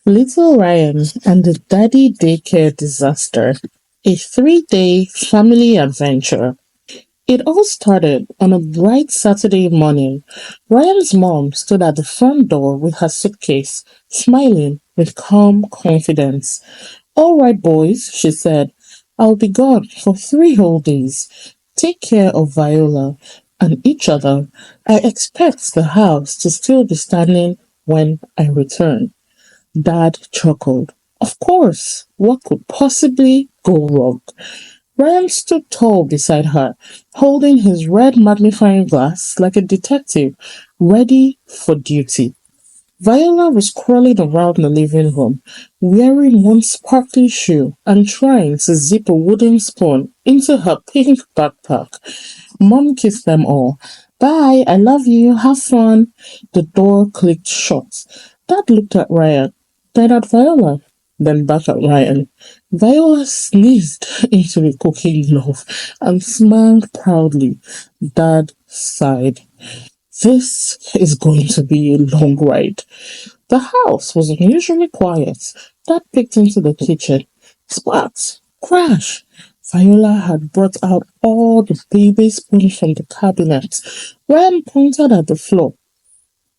Little Ryan and the Daddy Daycare Disaster, a 3-day family adventure. It all started on a bright Saturday morning. Ryan's mom stood at the front door with her suitcase, smiling with calm confidence. All right, boys, she said, I'll be gone for 3 whole days. Take care of Viola and each other. I expect the house to still be standing when I return. Dad chuckled. Of course, what could possibly go wrong? Ryan stood tall beside her, holding his red magnifying glass like a detective, ready for duty. Viola was crawling around the living room, wearing one sparkly shoe and trying to zip a wooden spoon into her pink backpack. Mom kissed them all. Bye, I love you, have fun. The door clicked shut. Dad looked at Ryan, then at Viola, then back at Ryan. Viola sneezed into a cooking glove and smiled proudly. Dad sighed. This is going to be a long ride. The house was unusually quiet. Dad peeked into the kitchen. Splat! Crash! Viola had brought out all the baby spoons from the cabinet. Ryan pointed at the floor.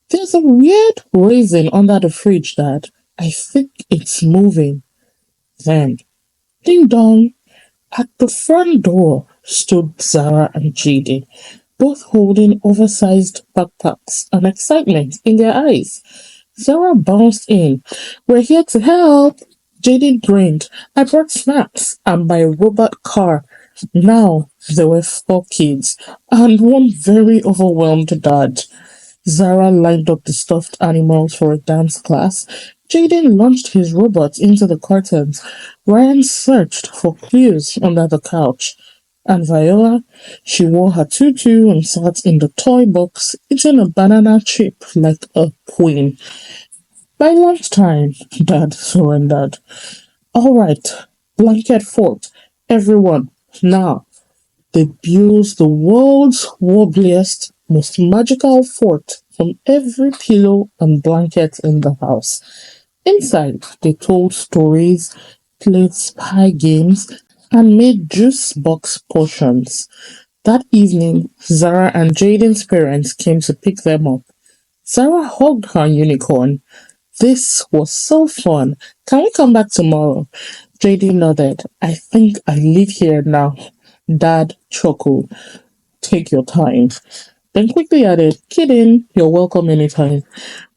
There's a weird raisin under the fridge, Dad. I think it's moving. Then, ding dong, at the front door stood Zara and Jayden, both holding oversized backpacks and excitement in their eyes. Zara bounced in. We're here to help. Jayden grinned. I brought snacks and my robot car. Now there were 4 kids and one very overwhelmed dad. Zara lined up the stuffed animals for a dance class. Jayden launched his robot into the curtains. Ryan searched for clues under the couch. And Viola, she wore her tutu and sat in the toy box, eating a banana chip like a queen. By lunchtime, Dad surrendered. All right, blanket fort. Everyone, now. They built the world's wobbliest, most magical fort from every pillow and blanket in the house. Inside, they told stories, played spy games, and made juice box potions. That evening, Zara and Jayden's parents came to pick them up. Zara hugged her unicorn. This was so fun. Can we come back tomorrow? Jayden nodded. I think I live here now. Dad chuckled. Take your time. Then quickly added, kidding, you're welcome anytime.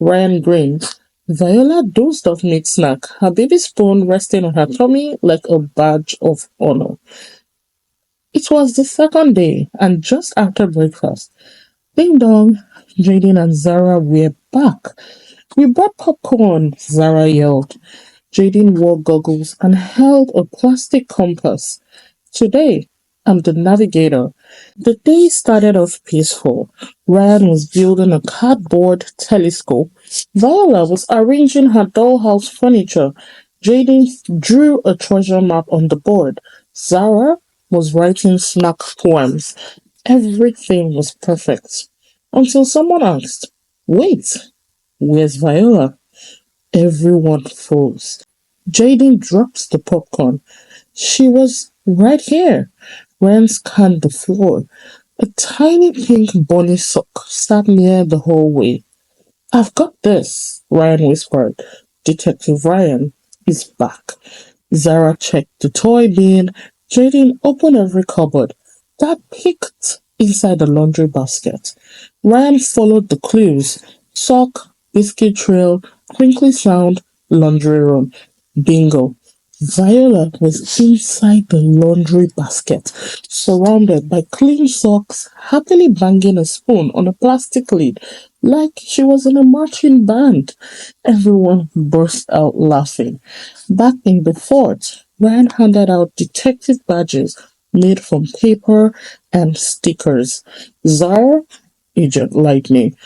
Ryan grinned. Viola dozed off mid-snack, her baby spoon resting on her tummy like a badge of honor. It was the second day, and just after breakfast, ding dong, Jayden and Zara were back. We brought popcorn, Zara yelled. Jayden wore goggles and held a plastic compass. Today, I'm the navigator. The day started off peaceful. Ryan was building a cardboard telescope. Viola was arranging her dollhouse furniture. Jayden drew a treasure map on the board. Zara was writing snack poems. Everything was perfect. Until someone asked, wait, where's Viola? Everyone froze. Jayden dropped the popcorn. She was right here. Ryan scanned the floor. A tiny pink bunny sock sat near the hallway. I've got this, Ryan whispered. Detective Ryan is back. Zara checked the toy bin. Jayden opened every cupboard. Dad peeked inside the laundry basket. Ryan followed the clues. Sock, biscuit trail, crinkly sound, laundry room. Bingo. Viola was inside the laundry basket, surrounded by clean socks, happily banging a spoon on a plastic lid like she was in a marching band. Everyone burst out laughing. Back in the fort, Ryan handed out detective badges made from paper and stickers. Zara, Agent Lightning.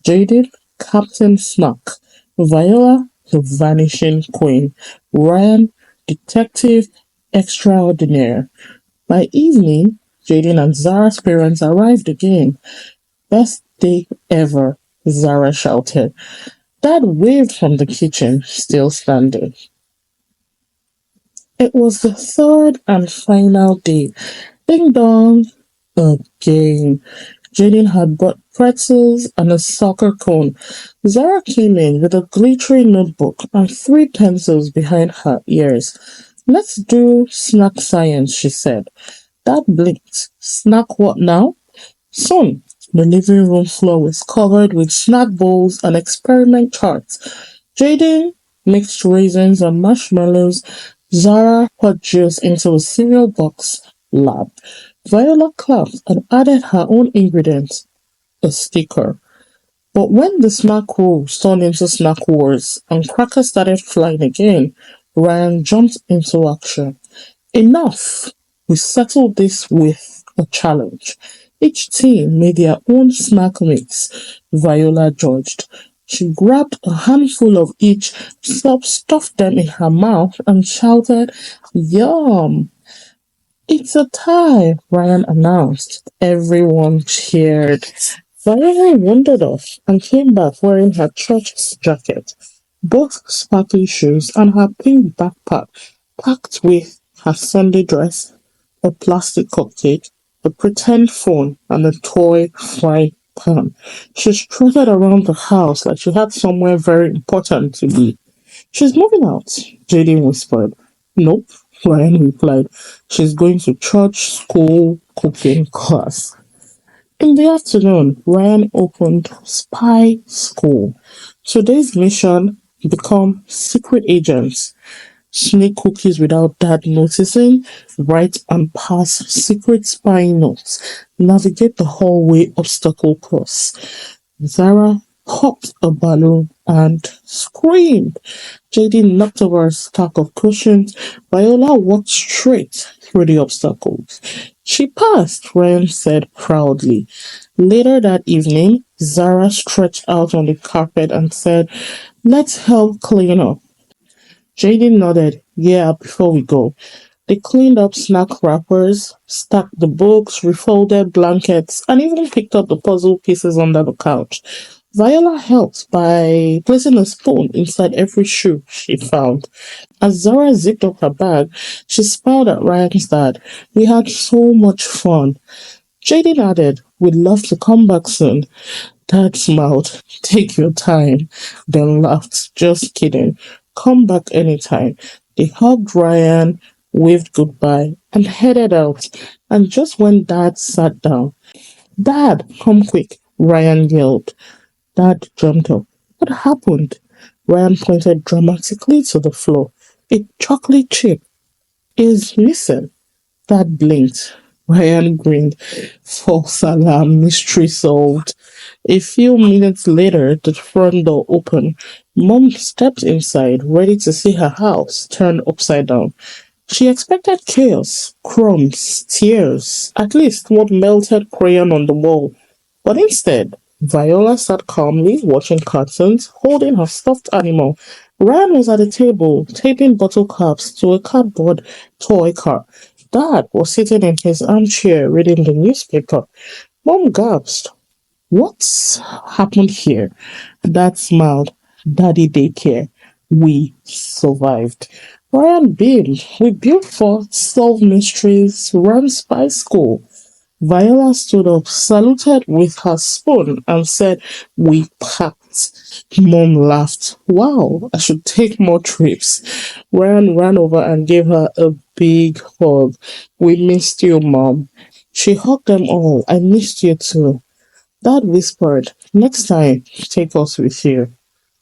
Jayden, Captain Snack. Viola, the Vanishing Queen. Ryan, Detective Extraordinaire. By evening, Jayden and Zara's parents arrived again. Best day ever, Zara shouted. Dad waved from the kitchen, still standing. It was the third and final day. Ding dong! Again. Jayden had bought pretzels and a soccer cone. Zara came in with a glittery notebook and three pencils behind her ears. Let's do snack science, she said. Dad blinked. Snack what now? Soon, the living room floor was covered with snack bowls and experiment charts. Jayden mixed raisins and marshmallows. Zara poured juice into a cereal box. Lab. Viola clapped and added her own ingredients, a sticker. But when the snack rules turned into snack wars and crackers started flying again, Ryan jumped into action. Enough! We settled this with a challenge. Each team made their own snack mix, Viola judged. She grabbed a handful of each, stuffed them in her mouth, and shouted, Yum! It's a tie, Ryan announced. Everyone cheered. Viola wandered off and came back wearing her church jacket, both sparkly shoes, and her pink backpack packed with her Sunday dress, a plastic cupcake, a pretend phone, and a toy frying pan. She strutted around the house like she had somewhere very important to be. She's moving out, Jayden whispered. Nope, Ryan replied. She's going to church, school, cooking class. In the afternoon, Ryan opened Spy School. Today's mission, become secret agents. Sneak cookies without dad noticing, write and pass secret spying notes, navigate the hallway obstacle course. Zara popped a balloon and screamed. Jayden knocked over a stack of cushions. Viola walked straight through the obstacles. She passed, Ryan said proudly. Later that evening, Zara stretched out on the carpet and said, Let's help clean up. Jayden nodded. Yeah, before we go. They cleaned up snack wrappers, stacked the books, refolded blankets, and even picked up the puzzle pieces under the couch. Viola helped by placing a spoon inside every shoe she found. As Zara zipped up her bag, she smiled at Ryan's dad. We had so much fun. Jayden added, We'd love to come back soon. Dad smiled. Take your time. Then laughed. Just kidding. Come back anytime. They hugged Ryan, waved goodbye, and headed out. And just when Dad sat down, Dad, come quick, Ryan yelled. Dad jumped up. What happened? Ryan pointed dramatically to the floor. A chocolate chip is missing. Dad blinked. Ryan grinned. False alarm, mystery solved. A few minutes later, the front door opened. Mom stepped inside, ready to see her house turned upside down. She expected chaos, crumbs, tears, at least one melted crayon on the wall. But instead, Viola sat calmly watching cartoons, holding her stuffed animal. Ryan was at the table, taping bottle caps to a cardboard toy car. Dad was sitting in his armchair reading the newspaper. Mom gasped. What's happened here? Dad smiled. Daddy daycare. We survived. Ryan beamed. We built for solve mysteries, run spy school. Viola stood up, saluted with her spoon, and said, We packed. Mom laughed. Wow, I should take more trips. Ryan ran over and gave her a big hug. We missed you, Mom. She hugged them all. I missed you too. Dad whispered, Next time, take us with you.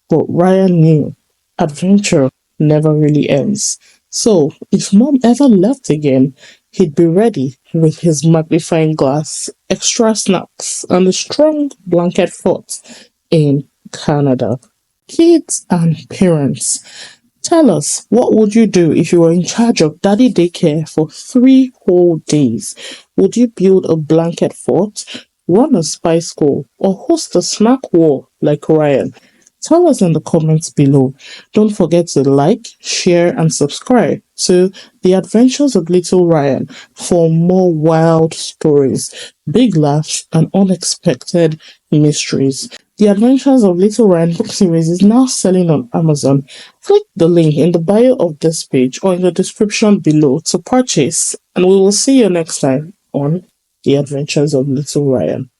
But Ryan knew adventure never really ends. So, if Mom ever left again, he'd be ready with his magnifying glass, extra snacks, and a strong blanket fort in Canada. Kids and parents, tell us, what would you do if you were in charge of daddy daycare for 3 whole days? Would you build a blanket fort, run a spy school, or host a snack war like Ryan? Tell us in the comments below. Don't forget to like, share, and subscribe to The Adventures of Little Ryan for more wild stories, big laughs, and unexpected mysteries. The Adventures of Little Ryan book series is now selling on Amazon. Click the link in the bio of this page or in the description below to purchase, and we will see you next time on The Adventures of Little Ryan.